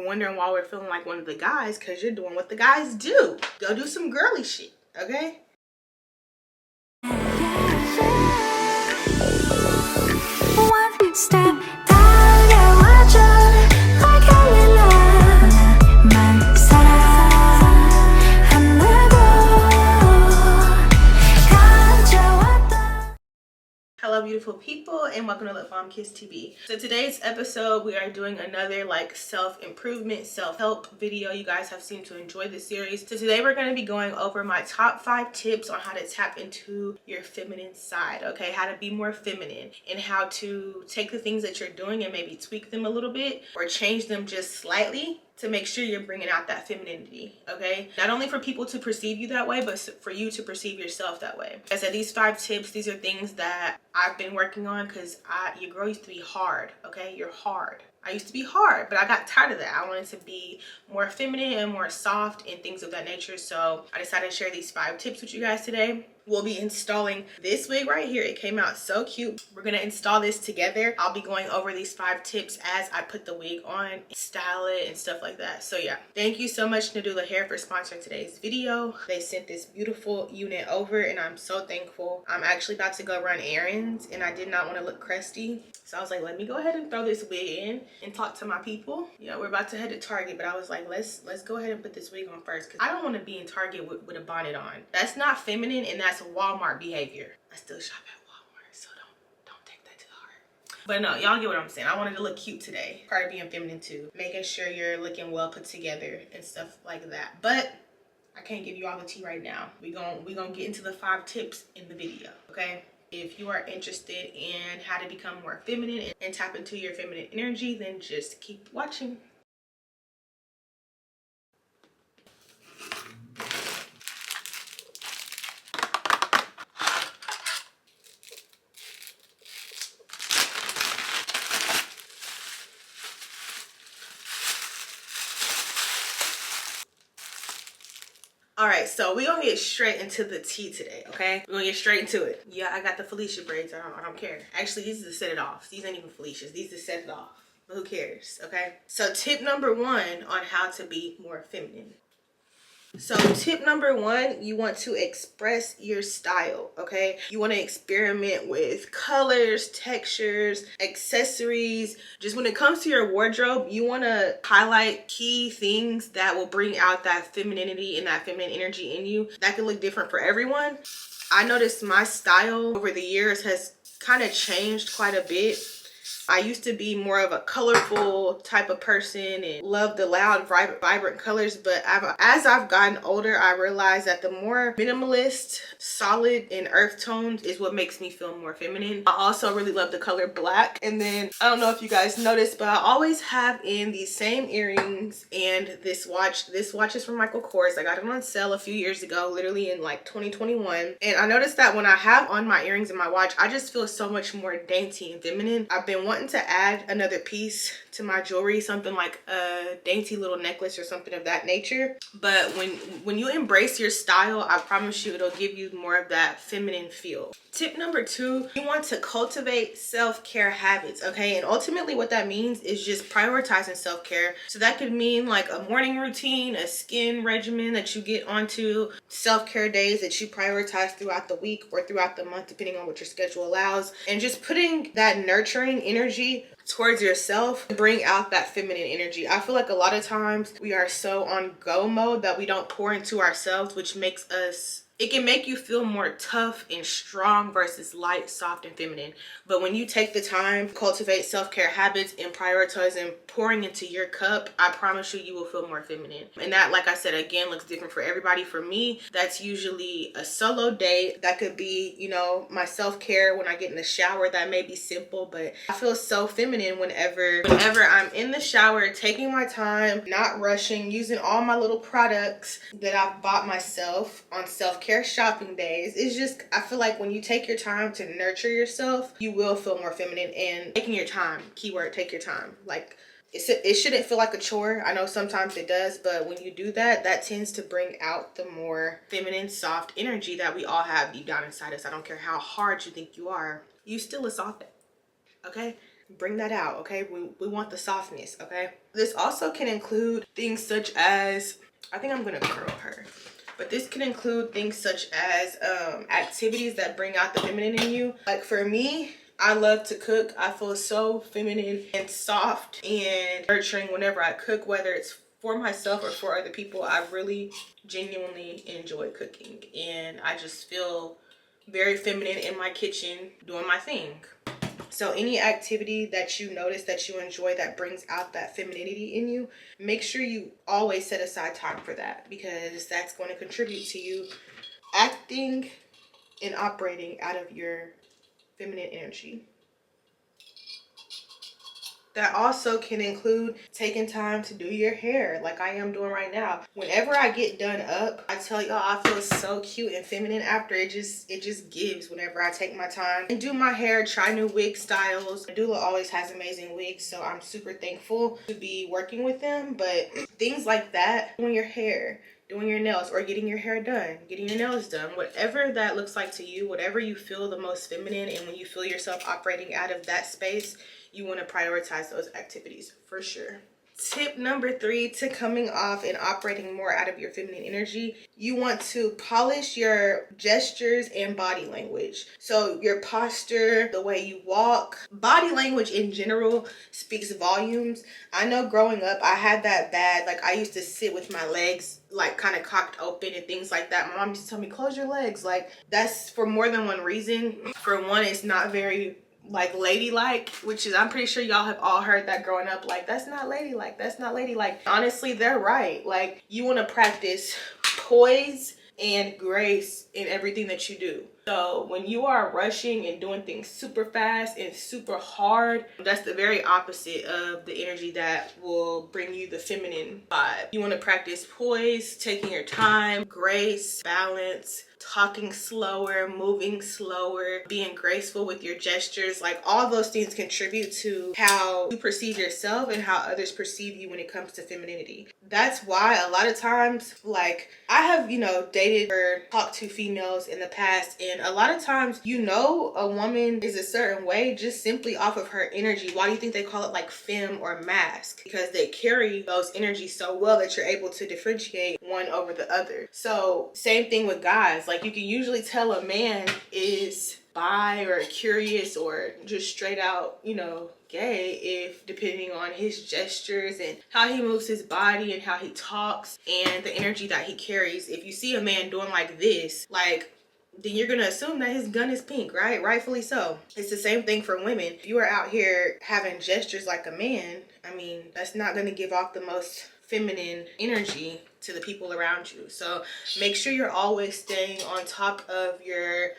wondering why we're feeling like one of the guys, because you're doing what the guys do. Go do some girly shit, okay? One step 달려와줘 like 난 사랑한다고 가져왔던. Hello beautiful people, and welcome to Lip Balm Kiss TV. So today's episode, we are doing another like self-improvement, self-help video. You guys have seemed to enjoy this series. So today we're going to be going over my top 5 tips on how to tap into your feminine side, okay? How to be more feminine, and how to take the things that you're doing and maybe tweak them a little bit or change them just slightly to make sure you're bringing out that femininity, okay? Not only for people to perceive you that way, but for you to perceive yourself that way. Like I said, these 5 tips, these are things that I've been working on because your girl used to be hard, okay? You're hard. I used to be hard, but I got tired of that. I wanted to be more feminine and more soft and things of that nature. So I decided to share these 5 tips with you guys today. We'll be installing this wig right here. It came out so cute. We're gonna install this together. I'll be going over these 5 tips as I put the wig on, style it, and stuff like that. So yeah, thank you so much Nadulahair for sponsoring today's video. They sent this beautiful unit over and I'm so thankful. I'm actually about to go run errands and I did not want to look crusty. So I was like, let me go ahead and throw this wig in and talk to my people. Yeah, we're about to head to Target, but I was like, let's go ahead and put this wig on first because I don't want to be in Target with a bonnet on. That's not feminine and that's Walmart behavior. I still shop at Walmart, so don't take that to heart. But no, y'all get what I'm saying. I wanted to look cute today. Part of being feminine too. Making sure you're looking well put together and stuff like that. But I can't give you all the tea right now. We gonna get into the 5 tips in the video, okay? If you are interested in how to become more feminine and tap into your feminine energy, then just keep watching. All right, so we're gonna get straight into the tea today, okay? We're gonna get straight into it. Yeah, I got the Felicia braids. I don't care. Actually, these are to set it off. These ain't even Felicia's. These are to set it off. But who cares, okay? So tip number 1 on how to be more feminine. So tip number 1, you want to express your style, okay? You want to experiment with colors, textures, accessories. Just when it comes to your wardrobe, you want to highlight key things that will bring out that femininity and that feminine energy in you. That can look different for everyone. I noticed my style over the years has kind of changed quite a bit. I used to be more of a colorful type of person and love the loud, vibrant colors. But as I've gotten older, I realized that the more minimalist, solid, and earth tones is what makes me feel more feminine. I also really love the color black. And then, I don't know if you guys noticed, but I always have in these same earrings and this watch. This watch is from Michael Kors. I got it on sale a few years ago, literally in like 2021. And I noticed that when I have on my earrings and my watch, I just feel so much more dainty and feminine. I've been wanting to add another piece to my jewelry, something like a dainty little necklace or something of that nature. But when you embrace your style, I promise you it'll give you more of that feminine feel. Tip number 2, you want to cultivate self-care habits, okay? And ultimately what that means is just prioritizing self-care. So that could mean like a morning routine, a skin regimen that you get onto, self-care days that you prioritize throughout the week or throughout the month, depending on what your schedule allows. And just putting that nurturing energy towards yourself, bring out that feminine energy. I feel like a lot of times we are so on go mode that we don't pour into ourselves, which makes us, it can make you feel more tough and strong versus light, soft, and feminine. But when you take the time to cultivate self-care habits and prioritize and pouring into your cup, I promise you, you will feel more feminine. And that, like I said, again, looks different for everybody. For me, that's usually a solo date. That could be, you know, my self-care when I get in the shower. That may be simple, but I feel so feminine whenever I'm in the shower, taking my time, not rushing, using all my little products that I've bought myself on self-care shopping days. It's just, I feel like when you take your time to nurture yourself, you will feel more feminine. And taking your time, keyword, take your time. Like, it shouldn't feel like a chore. I know sometimes it does, but when you do that, that tends to bring out the more feminine, soft energy that we all have deep down inside us. I don't care how hard you think you are, you still a soft, okay? bring that out, okay? We want the softness, okay? This also can include things such as, I think I'm gonna curl her, but this can include things such as activities that bring out the feminine in you. Like for me, I love to cook. I feel so feminine and soft and nurturing whenever I cook, whether it's for myself or for other people. I really genuinely enjoy cooking, and I just feel very feminine in my kitchen doing my thing. So any activity that you notice that you enjoy that brings out that femininity in you, make sure you always set aside time for that, because that's going to contribute to you acting and operating out of your feminine energy. That also can include taking time to do your hair like I am doing right now. Whenever I get done up, I tell y'all I feel so cute and feminine after. It just gives whenever I take my time and do my hair, try new wig styles. Nadula always has amazing wigs, so I'm super thankful to be working with them. But things like that, doing your hair, doing your nails, or getting your hair done, getting your nails done, whatever that looks like to you, whatever you feel the most feminine, and when you feel yourself operating out of that space, you want to prioritize those activities for sure. Tip number 3 to coming off and operating more out of your feminine energy, you want to polish your gestures and body language. So your posture, the way you walk, body language in general speaks volumes. I know growing up, I had that bad, like I used to sit with my legs like kind of cocked open and things like that. My mom used to tell me, close your legs. Like that's for more than one reason. For one, it's not very like ladylike, which is, I'm pretty sure y'all have all heard that growing up, like that's not ladylike, that's not ladylike. Honestly, they're right. Like you want to practice poise and grace in everything that you do. So when you are rushing and doing things super fast and super hard, that's the very opposite of the energy that will bring you the feminine vibe. You want to practice poise, taking your time, grace, balance, talking slower, moving slower, being graceful with your gestures. Like all those things contribute to how you perceive yourself and how others perceive you when it comes to femininity. That's why a lot of times, like I have, dated or talked to females in the past, and a lot of times, a woman is a certain way just simply off of her energy. Why do you think they call it like femme or mask? Because they carry those energies so well that you're able to differentiate one over the other. So same thing with guys. Like you can usually tell a man is bi or curious or just straight out, gay, if depending on his gestures and how he moves his body and how he talks and the energy that he carries. If you see a man doing like this, then you're gonna assume that his gun is pink, right? Rightfully so. It's the same thing for women. If you are out here having gestures like a man, that's not gonna give off the most feminine energy to the people around you. So make sure you're always staying on top of your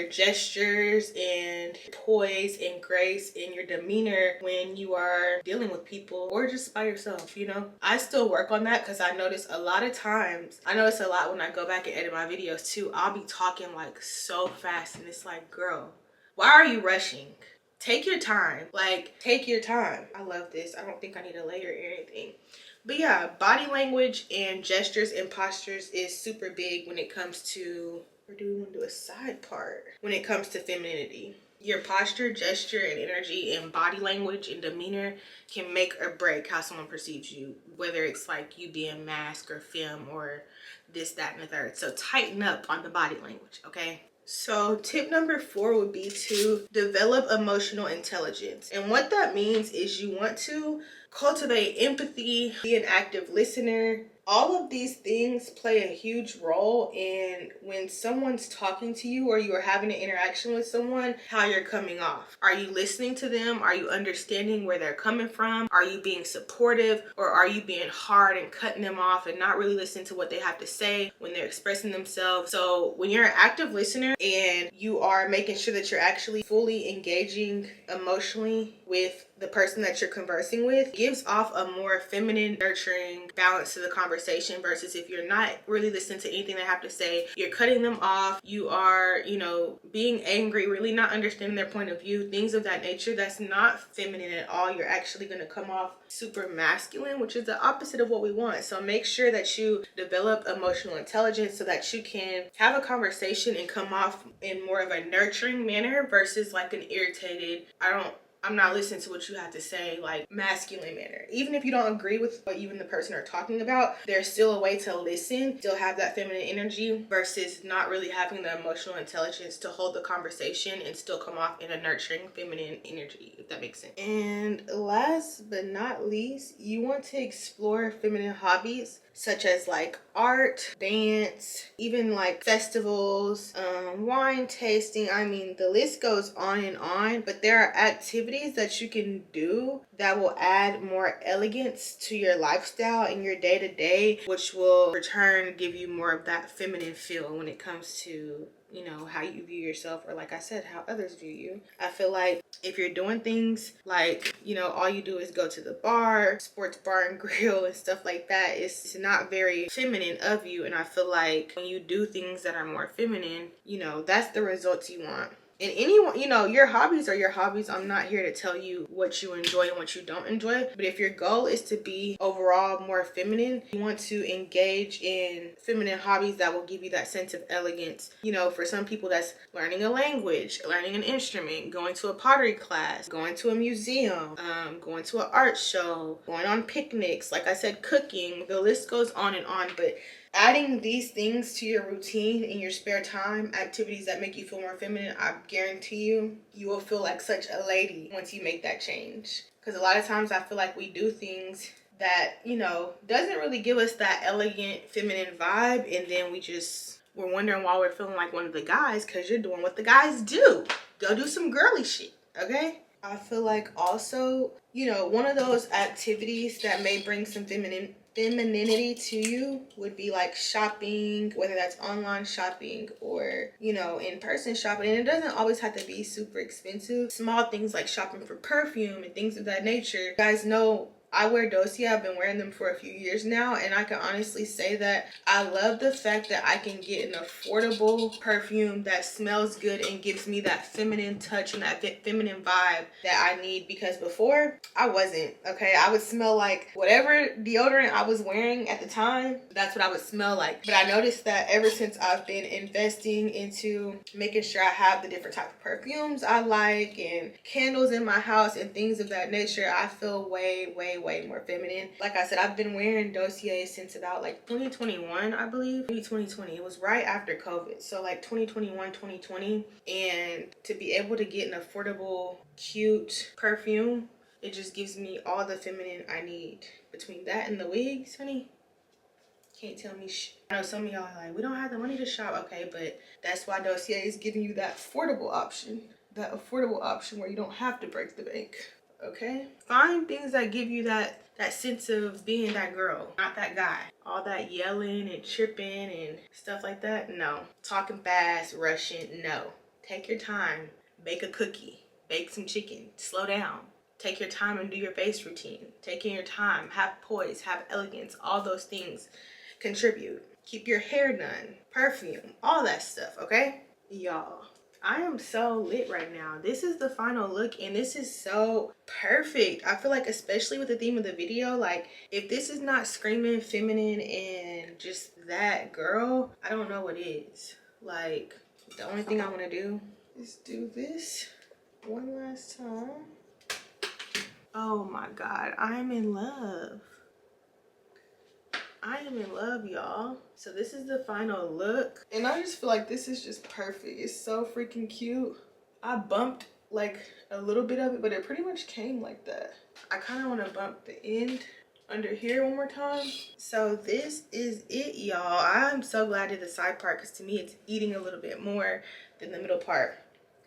gestures and poise and grace in your demeanor when you are dealing with people or just by yourself. I still work on that because I notice a lot when I go back and edit my videos too. I'll be talking like so fast and it's like, girl, why are you rushing? Take your time. Take your time. I love this. I don't think I need a layer or anything. But yeah, body language and gestures and postures is super big when it comes to, or do we want to do a side part? When it comes to femininity. Your posture, gesture, and energy and body language and demeanor can make or break how someone perceives you, whether it's like you being mask or femme or this, that, and the third. So tighten up on the body language, okay? So tip number 4 would be to develop emotional intelligence. And what that means is you want to cultivate empathy, be an active listener. All of these things play a huge role in when someone's talking to you or you are having an interaction with someone, how you're coming off. Are you listening to them? Are you understanding where they're coming from? Are you being supportive, or are you being hard and cutting them off and not really listening to what they have to say when they're expressing themselves? So when you're an active listener and you are making sure that you're actually fully engaging emotionally with the person that you're conversing with, gives off a more feminine, nurturing balance to the conversation, versus if you're not really listening to anything they have to say, you're cutting them off, you are, being angry, really not understanding their point of view, things of that nature. That's not feminine at all. You're actually going to come off super masculine, which is the opposite of what we want. So make sure that you develop emotional intelligence so that you can have a conversation and come off in more of a nurturing manner versus like an irritated, I don't I'm not listening to what you have to say, like masculine manner. Even if you don't agree with what you and the person are talking about, there's still a way to listen, still have that feminine energy versus not really having the emotional intelligence to hold the conversation and still come off in a nurturing feminine energy, if that makes sense. And last but not least, you want to explore feminine hobbies such as like art, dance, even like festivals, wine tasting. I mean, the list goes on and on, but there are activities that you can do that will add more elegance to your lifestyle and your day-to-day, which will return give you more of that feminine feel when it comes to, you know, how you view yourself, or like I said, how others view you. I feel like if you're doing things like, you know, all you do is go to the bar, sports bar and grill and stuff like that, it's not very feminine of you. And I feel like when you do things that are more feminine, you know, that's the results you want. And anyone, you know, your hobbies are your hobbies. I'm not here to tell you what you enjoy and what you don't enjoy. But if your goal is to be overall more feminine, you want to engage in feminine hobbies that will give you that sense of elegance. You know, for some people, that's learning a language, learning an instrument, going to a pottery class, going to a museum, going to an art show, going on picnics. Like I said, cooking. The list goes on and on. But adding these things to your routine in your spare time, activities that make you feel more feminine, I guarantee you, you will feel like such a lady once you make that change. Because a lot of times I feel like we do things that, you know, doesn't really give us that elegant feminine vibe, and then we're wondering why we're feeling like one of the guys, because you're doing what the guys do. Go do some girly shit, okay? I feel like also, you know, one of those activities that may bring some femininity to you would be like shopping, whether that's online shopping or, you know, in-person shopping. And it doesn't always have to be super expensive. Small things like shopping for perfume and things of that nature. You guys know I wear Dossier. I've been wearing them for a few years now, and I can honestly say that I love the fact that I can get an affordable perfume that smells good and gives me that feminine touch and that feminine vibe that I need, because before I wasn't, okay? I would smell like whatever deodorant I was wearing at the time, that's what I would smell like. But I noticed that ever since I've been investing into making sure I have the different type of perfumes I like and candles in my house and things of that nature, I feel way more feminine. Like I said, I've been wearing Dossier since about like 2021, I believe. Maybe 2020. It was right after COVID. So like 2021, 2020. And to be able to get an affordable, cute perfume, it just gives me all the feminine I need. Between that and the wigs, honey, can't tell me shit. I know some of y'all are like, we don't have the money to shop. Okay, but that's why Dossier is giving you that affordable option. That affordable option where you don't have to break the bank. Okay, find things that give you that sense of being that girl, not that guy. All that yelling and tripping and stuff like that, no. Talking fast, rushing, no. Take your time. Bake a cookie, bake some chicken, slow down. Take your time and do your face routine. Taking your time, have poise, have elegance. All those things contribute. Keep your hair done, perfume, all that stuff. Okay, y'all, I am so lit right now. This is the final look, and this is so perfect. I feel like, especially with the theme of the video, like if this is not screaming feminine and just that girl, I don't know what is. Like, the only thing I want to do is do this one last time. Oh my God, I am in love. I am in love, y'all. So this is the final look, and I just feel like this is just perfect. It's so freaking cute. I bumped like a little bit of it, but it pretty much came like that. I kind of want to bump the end under here one more time. So this is it, y'all. I'm so glad I did the side part, because to me it's eating a little bit more than the middle part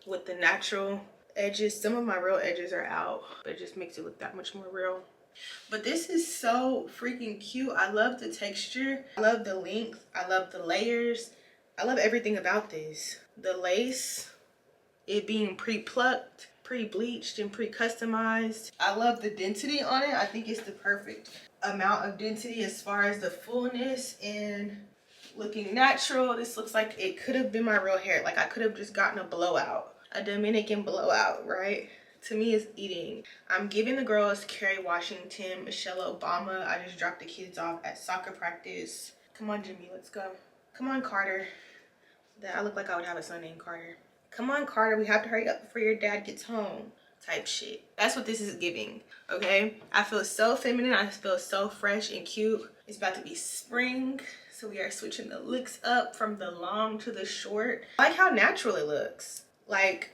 with the natural edges. Some of my real edges are out, but it just makes it look that much more real. But this is so freaking cute. I love the texture. I love the length. I love the layers. I love everything about this. The lace, it being pre-plucked, pre-bleached, and pre-customized. I love the density on it. I think it's the perfect amount of density as far as the fullness and looking natural. This looks like it could have been my real hair. Like I could have just gotten a blowout, a Dominican blowout, right? To me, it's eating. I'm giving the girls Kerry Washington, Michelle Obama. I just dropped the kids off at soccer practice. Come on, Jimmy, let's go. Come on, Carter. That I look like I would have a son named Carter. Come on, Carter, we have to hurry up before your dad gets home. type shit. That's what this is giving, okay? I feel so feminine. I feel so fresh and cute. It's about to be spring, so we are switching the looks up from the long to the short. I like how natural it looks. Like,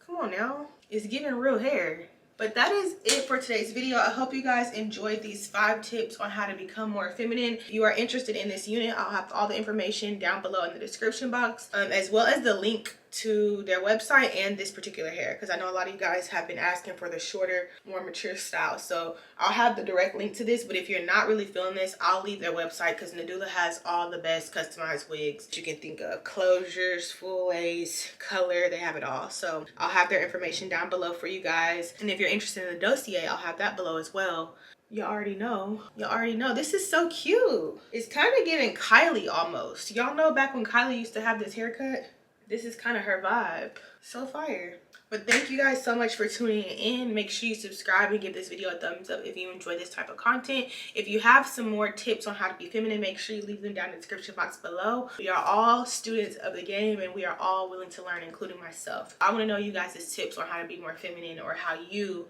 come on now. It's giving real hair. But that is it for today's video. I hope you guys enjoyed these 5 tips on how to become more feminine. If you are interested in this unit, I'll have all the information down below in the description box, as well as the link to their website and this particular hair, because I know a lot of you guys have been asking for the shorter, more mature style. So I'll have the direct link to this, but if you're not really feeling this, I'll leave their website, because Nadula has all the best customized wigs that you can think of. Closures, full lace, color, they have it all. So I'll have their information down below for you guys. And if you're interested in the dossier, I'll have that below as well. You already know. You already know. This is so cute. It's kind of giving Kylie almost. Y'all know back when Kylie used to have this haircut? This is kind of her vibe. So fire. But thank you guys so much for tuning in. Make sure you subscribe and give this video a thumbs up if you enjoy this type of content. If you have some more tips on how to be feminine, make sure you leave them down in the description box below. We are all students of the game, and we are all willing to learn, including myself. I want to know you guys' tips on how to be more feminine, or how you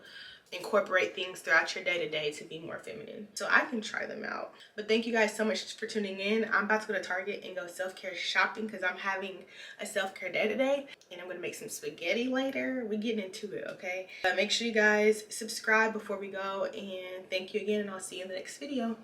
incorporate things throughout your day-to-day to be more feminine, so I can try them out. But thank you guys so much for tuning in. I'm about to go to Target and go self-care shopping, because I'm having a self-care day today, and I'm gonna make some spaghetti later. We're getting into it, okay? Make sure you guys subscribe before we go, and thank you again, and I'll see you in the next video.